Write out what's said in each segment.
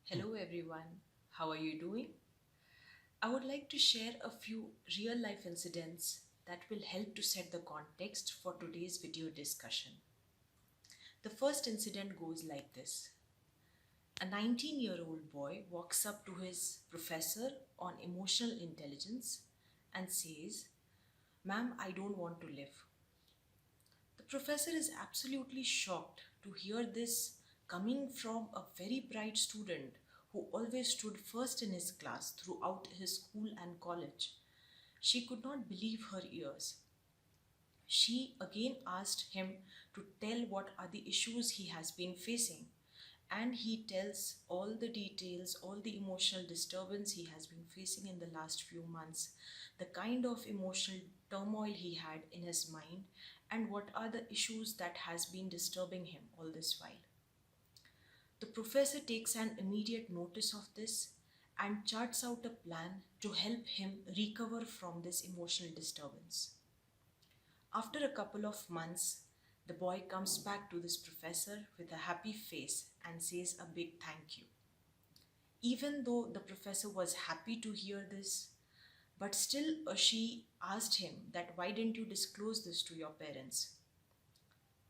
Hello everyone, how are you doing? I would like to share a few real life incidents that will help to set the context for today's video discussion. The first incident goes like this. A 19-year-old boy walks up to his professor on emotional intelligence and says, "Ma'am, I don't want to live." The professor is absolutely shocked to hear this coming from a very bright student who always stood first in his class throughout his school and college. She could not believe her ears. She again asked him to tell what are the issues he has been facing. And he tells all the details, all the emotional disturbance he has been facing in the last few months, the kind of emotional turmoil he had in his mind, and what are the issues that has been disturbing him all this while. The professor takes an immediate notice of this and charts out a plan to help him recover from this emotional disturbance. After a couple of months, the boy comes back to this professor with a happy face and says a big thank you. Even though the professor was happy to hear this, but still she asked him that why didn't you disclose this to your parents?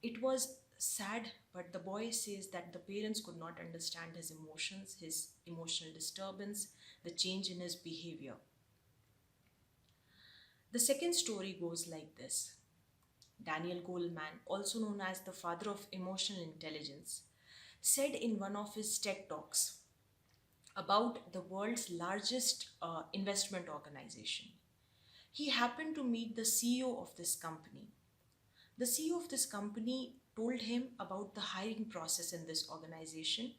It was sad, but the boy says that the parents could not understand his emotions, his emotional disturbance, the change in his behavior. The second story goes like this. Daniel Goleman, also known as the father of emotional intelligence, said in one of his TED Talks about the world's largest investment organization. He happened to meet the CEO of this company. The CEO of this company told him about the hiring process in this organization,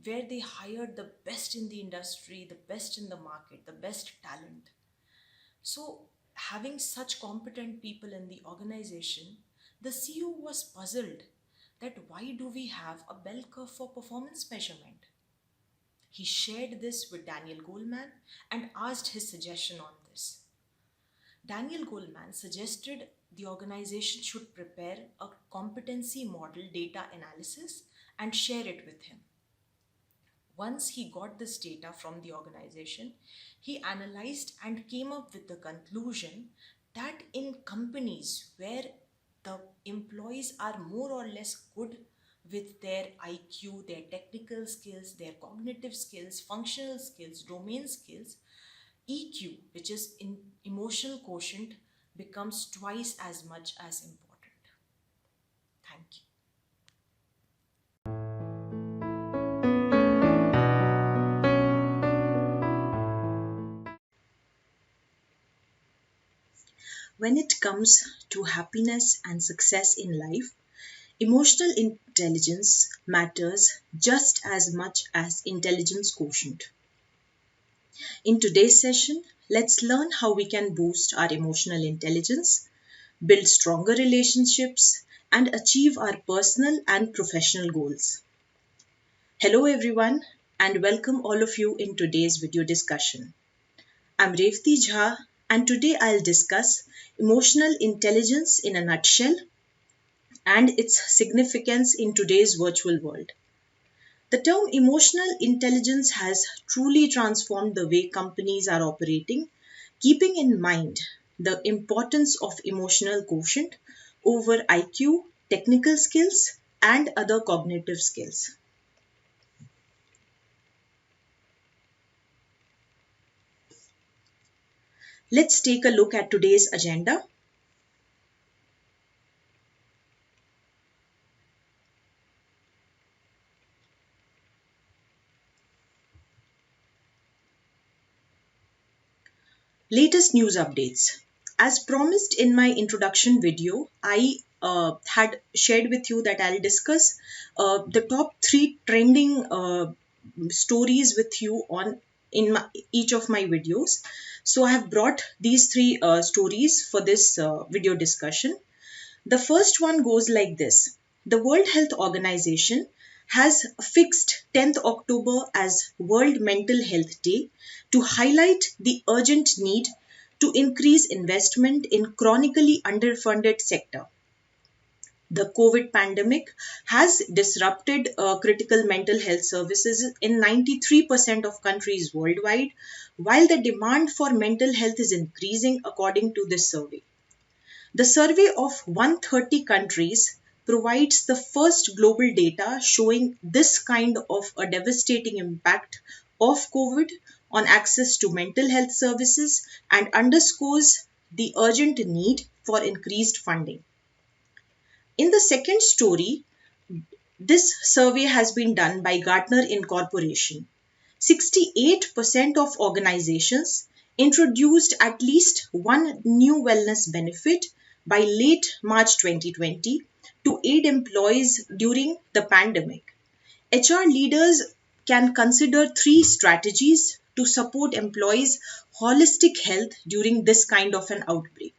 where they hired the best in the industry, the best in the market, the best talent. So, having such competent people in the organization, the CEO was puzzled that why do we have a bell curve for performance measurement? He shared this with Daniel Goleman and asked his suggestion on this. Daniel Goleman suggested the organization should prepare a competency model data analysis and share it with him. Once he got this data from the organization, he analyzed and came up with the conclusion that in companies where the employees are more or less good with their IQ, their technical skills, their cognitive skills, functional skills, domain skills, EQ, which is in emotional quotient, becomes twice as much as important. Thank you. When it comes to happiness and success in life, emotional intelligence matters just as much as intelligence quotient. In today's session, let's learn how we can boost our emotional intelligence, build stronger relationships, and achieve our personal and professional goals. Hello, everyone, and welcome all of you in today's video discussion. I'm Revati Jha, and today I'll discuss emotional intelligence in a nutshell and its significance in today's virtual world. The term emotional intelligence has truly transformed the way companies are operating, keeping in mind the importance of emotional quotient over IQ, technical skills, and other cognitive skills. Let's take a look at today's agenda. Latest news updates. As promised in my introduction video, I had shared with you that I'll discuss the top three trending stories with you on each of my videos. So I have brought these three stories for this video discussion. The first one goes like this. The World Health Organization has fixed 10th October as World Mental Health Day to highlight the urgent need to increase investment in chronically underfunded sector. The COVID pandemic has disrupted critical mental health services in 93% of countries worldwide, while the demand for mental health is increasing according to this survey. The survey of 130 countries provides the first global data showing this kind of a devastating impact of COVID on access to mental health services and underscores the urgent need for increased funding. In the second story, this survey has been done by Gartner Incorporation. 68% of organizations introduced at least one new wellness benefit by late March 2020 to aid employees during the pandemic. HR leaders can consider three strategies to support employees' holistic health during this kind of an outbreak.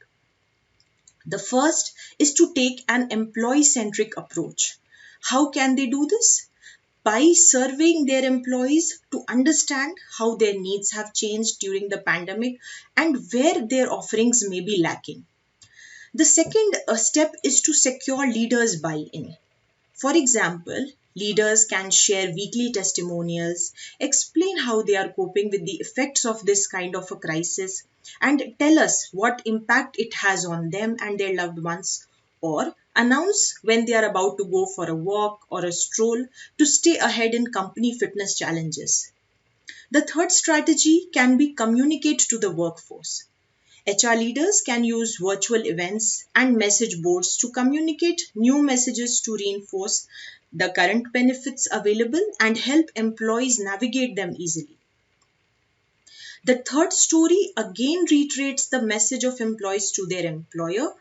The first is to take an employee centric approach. How can they do this? By surveying their employees to understand how their needs have changed during the pandemic and where their offerings may be lacking. The second step is to secure leaders' buy in. For example, leaders can share weekly testimonials, explain how they are coping with the effects of this kind of a crisis, and tell us what impact it has on them and their loved ones, or announce when they are about to go for a walk or a stroll to stay ahead in company fitness challenges. The third strategy can be communicate to the workforce. HR leaders can use virtual events and message boards to communicate new messages to reinforce the current benefits available and help employees navigate them easily. The third story again reiterates the message of employees to their employer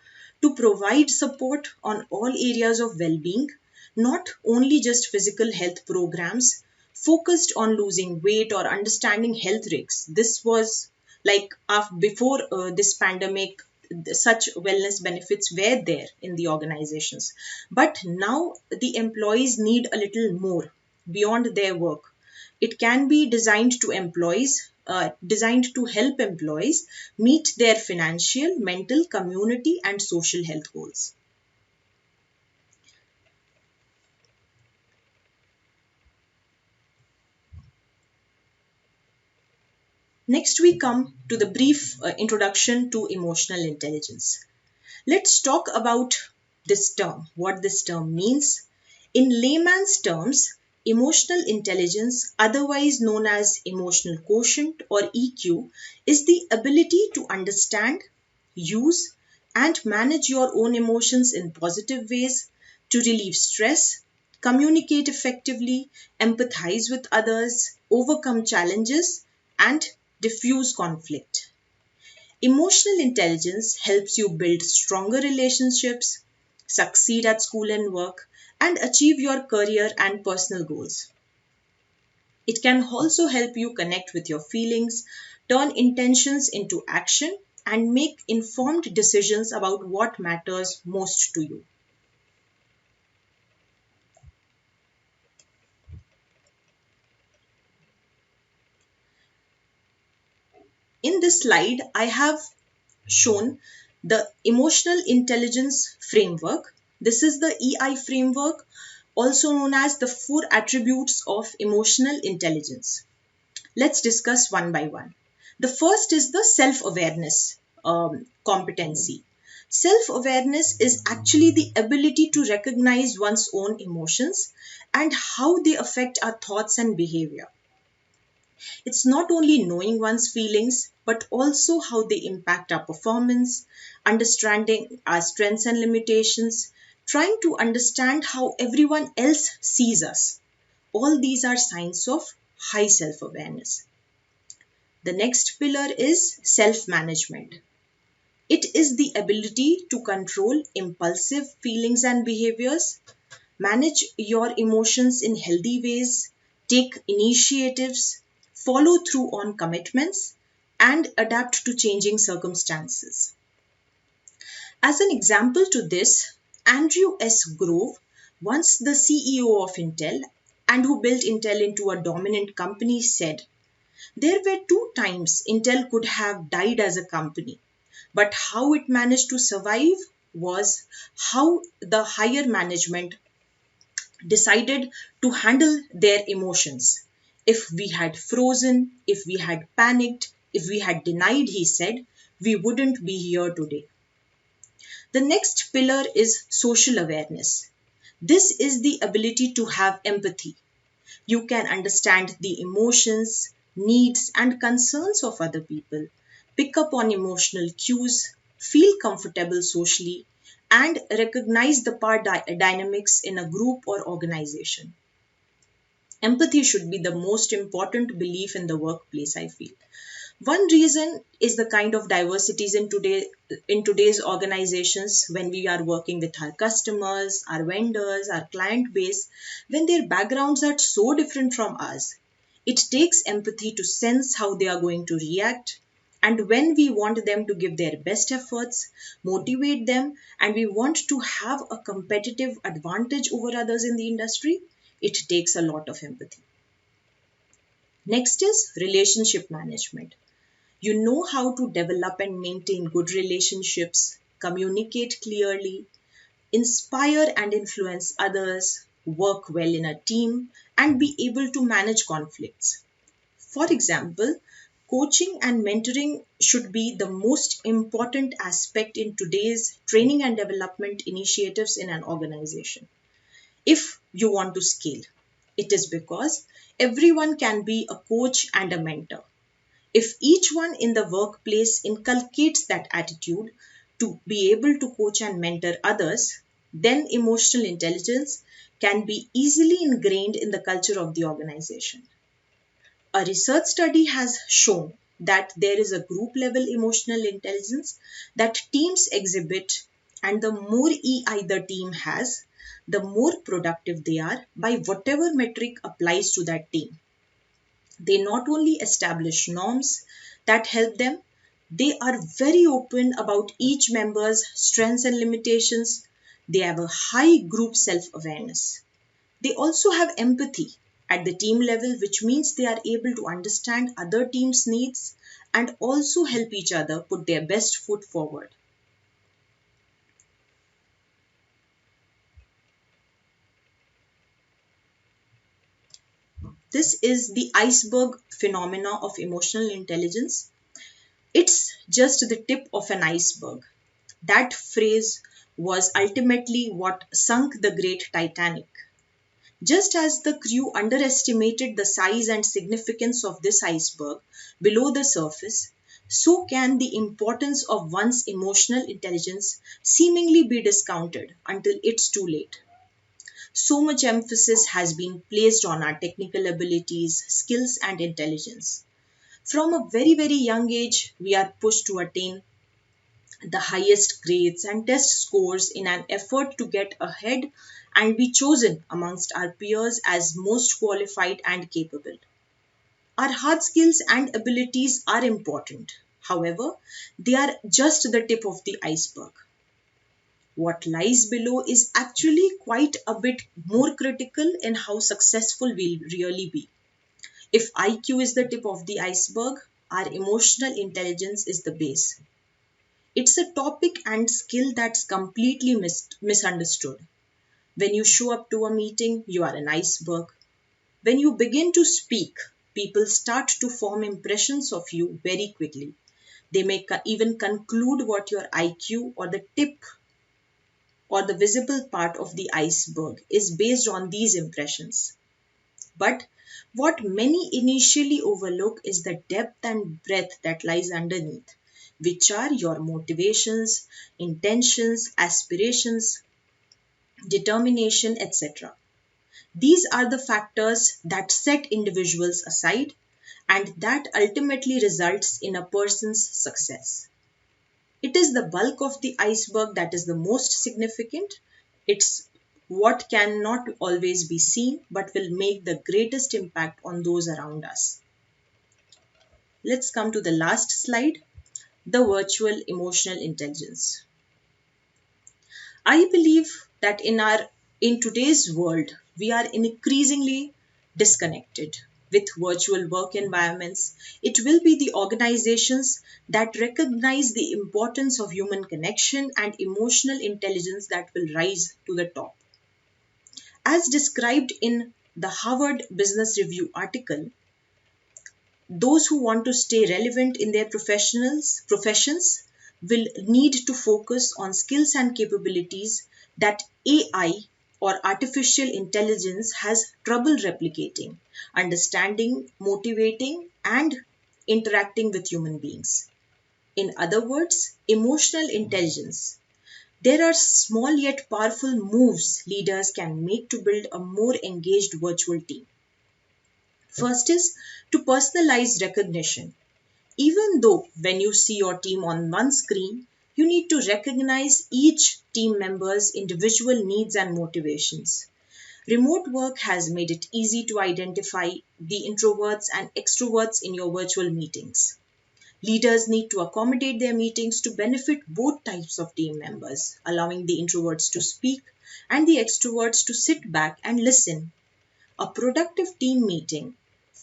to provide support on all areas of well being, not only just physical health programs focused on losing weight or understanding health risks. This was like before this pandemic, such wellness benefits were there in the organizations. But now the employees need a little more beyond their work. It can be designed to help employees meet their financial, mental, community, and social health goals. Next, we come to the brief introduction to emotional intelligence. Let's talk about this term, what this term means. In layman's terms, emotional intelligence, otherwise known as emotional quotient or EQ, is the ability to understand, use, and manage your own emotions in positive ways, to relieve stress, communicate effectively, empathize with others, overcome challenges, and diffuse conflict. Emotional intelligence helps you build stronger relationships, succeed at school and work, and achieve your career and personal goals. It can also help you connect with your feelings, turn intentions into action, and make informed decisions about what matters most to you. In this slide, I have shown the emotional intelligence framework. This is the EI framework, also known as the four attributes of emotional intelligence. Let's discuss one by one. The first is the self-awareness competency. Self-awareness is actually the ability to recognize one's own emotions and how they affect our thoughts and behavior. It's not only knowing one's feelings, but also how they impact our performance, understanding our strengths and limitations, trying to understand how everyone else sees us. All these are signs of high self awareness. The next pillar is self management. It is the ability to control impulsive feelings and behaviors, manage your emotions in healthy ways, take initiatives, follow through on commitments, and adapt to changing circumstances. As an example to this, Andrew S. Grove, once the CEO of Intel and who built Intel into a dominant company, said, "There were two times Intel could have died as a company, but how it managed to survive was how the higher management decided to handle their emotions. If we had frozen, if we had panicked, if we had denied, he said, we wouldn't be here today. The next pillar is social awareness. This is the ability to have empathy. You can understand the emotions, needs, and concerns of other people, pick up on emotional cues, feel comfortable socially, and recognize the power dynamics in a group or organization. Empathy should be the most important belief in the workplace, I feel. One reason is the kind of diversities in today's organizations when we are working with our customers, our vendors, our client base, when their backgrounds are so different from us. It takes empathy to sense how they are going to react. And when we want them to give their best efforts, motivate them, and we want to have a competitive advantage over others in the industry, it takes a lot of empathy. Next is relationship management. You know how to develop and maintain good relationships, communicate clearly, inspire and influence others, work well in a team, and be able to manage conflicts. For example, coaching and mentoring should be the most important aspect in today's training and development initiatives in an organization. If you want to scale, it is because everyone can be a coach and a mentor. If each one in the workplace inculcates that attitude to be able to coach and mentor others, then emotional intelligence can be easily ingrained in the culture of the organization. A research study has shown that there is a group level emotional intelligence that teams exhibit, and the more EI the team has, the more productive they are by whatever metric applies to that team. They not only establish norms that help them, they are very open about each member's strengths and limitations. They have a high group self awareness. They also have empathy at the team level, which means they are able to understand other teams' needs and also help each other put their best foot forward. This is the iceberg phenomena of emotional intelligence. It's just the tip of an iceberg. That phrase was ultimately what sunk the great Titanic. Just as the crew underestimated the size and significance of this iceberg below the surface, so can the importance of one's emotional intelligence seemingly be discounted until it's too late. So much emphasis has been placed on our technical abilities, skills, and intelligence. From a very, very young age, we are pushed to attain the highest grades and test scores in an effort to get ahead and be chosen amongst our peers as most qualified and capable. Our hard skills and abilities are important. However, they are just the tip of the iceberg. What lies below is actually quite a bit more critical in how successful we'll really be. If IQ is the tip of the iceberg, our emotional intelligence is the base. It's a topic and skill that's completely misunderstood. When you show up to a meeting, you are an iceberg. When you begin to speak, people start to form impressions of you very quickly. They may even conclude what your IQ or the tip or the visible part of the iceberg is based on these impressions. But what many initially overlook is the depth and breadth that lies underneath, which are your motivations, intentions, aspirations, determination, etc. These are the factors that set individuals aside and that ultimately results in a person's success. It is the bulk of the iceberg that is the most significant. It's what cannot always be seen but will make the greatest impact on those around us. Let's come to the last slide, the virtual emotional intelligence. I believe that in today's world we are increasingly disconnected. with virtual work environments. It will be the organizations that recognize the importance of human connection and emotional intelligence that will rise to the top. As described in the Harvard Business Review article, those who want to stay relevant in their professions will need to focus on skills and capabilities that AI or artificial intelligence has trouble replicating, understanding, motivating, and interacting with human beings. In other words, emotional intelligence. There are small yet powerful moves leaders can make to build a more engaged virtual team. First is to personalize recognition. Even though when you see your team on one screen, you need to recognize each team member's individual needs and motivations. Remote work has made it easy to identify the introverts and extroverts in your virtual meetings. Leaders need to accommodate their meetings to benefit both types of team members, allowing the introverts to speak and the extroverts to sit back and listen. A productive team meeting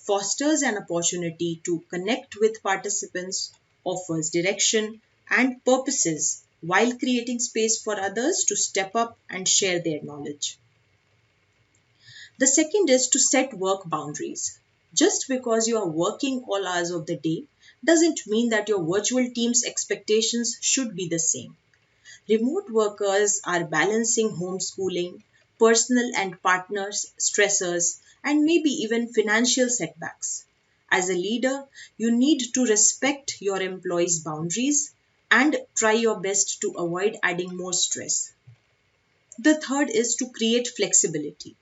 fosters an opportunity to connect with participants, offers direction and purposes while creating space for others to step up and share their knowledge. The second is to set work boundaries. Just because you are working all hours of the day doesn't mean that your virtual team's expectations should be the same. Remote workers are balancing homeschooling, personal and partners stressors, and maybe even financial setbacks. As a leader, you need to respect your employees' boundaries and try your best to avoid adding more stress. The third is to create flexibility.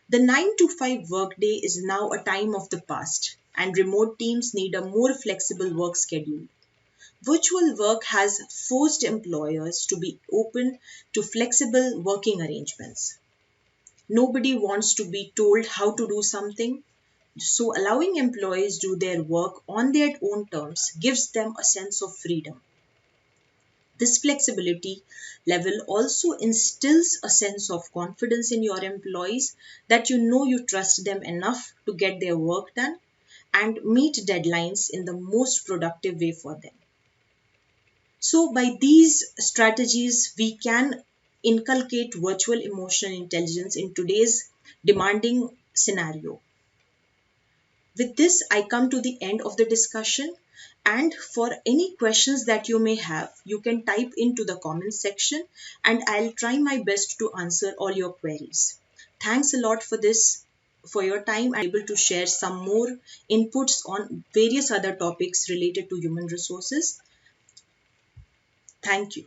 The 9 to 5 workday is now a time of the past, and remote teams need a more flexible work schedule. Virtual work has forced employers to be open to flexible working arrangements. Nobody wants to be told how to do something, so allowing employees do their work on their own terms gives them a sense of freedom. This flexibility level also instills a sense of confidence in your employees that you know you trust them enough to get their work done and meet deadlines in the most productive way for them. So, by these strategies, we can inculcate virtual emotional intelligence in today's demanding scenario. With this, I come to the end of the discussion. And for any questions that you may have, you can type into the comment section and I'll try my best to answer all your queries. Thanks a lot for this, for your time. I'm able to share some more inputs on various other topics related to human resources. Thank you.